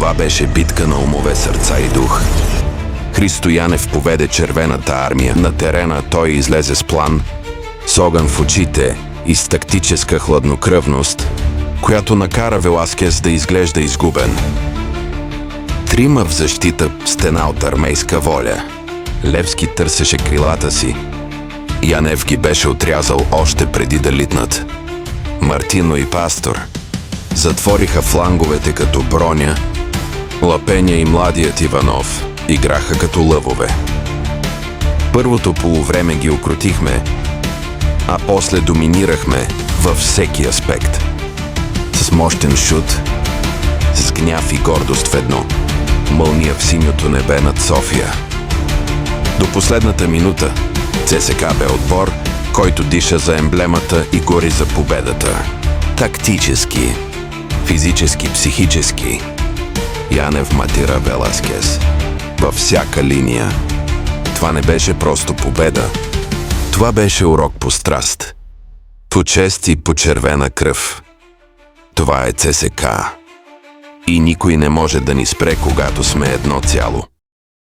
Това беше битка на умове, сърца и дух. Христо Янев поведе Червената армия. На терена той излезе с план, с огън в очите и с тактическа хладнокръвност, която накара Веласкес да изглежда изгубен. Трима в защита, стена от армейска воля. Левски търсеше крилата си. Янев ги беше отрязал още преди да литнат. Мартино и Пастор затвориха фланговете като броня. Лапеня и младият Иванов играха като лъвове. Първото полувреме ги укротихме, а после доминирахме във всеки аспект. С мощен шут, с гняв и гордост в едно. Мълния в синьото небе над София. До последната минута ЦСКА бе отбор, който диша за емблемата и гори за победата. Тактически, физически, психически. Янев матира Веласкес във всяка линия. Това не беше просто победа. Това беше урок по страст, по чест и по червена кръв. Това е ЦСКА. И никой не може да ни спре, когато сме едно цяло.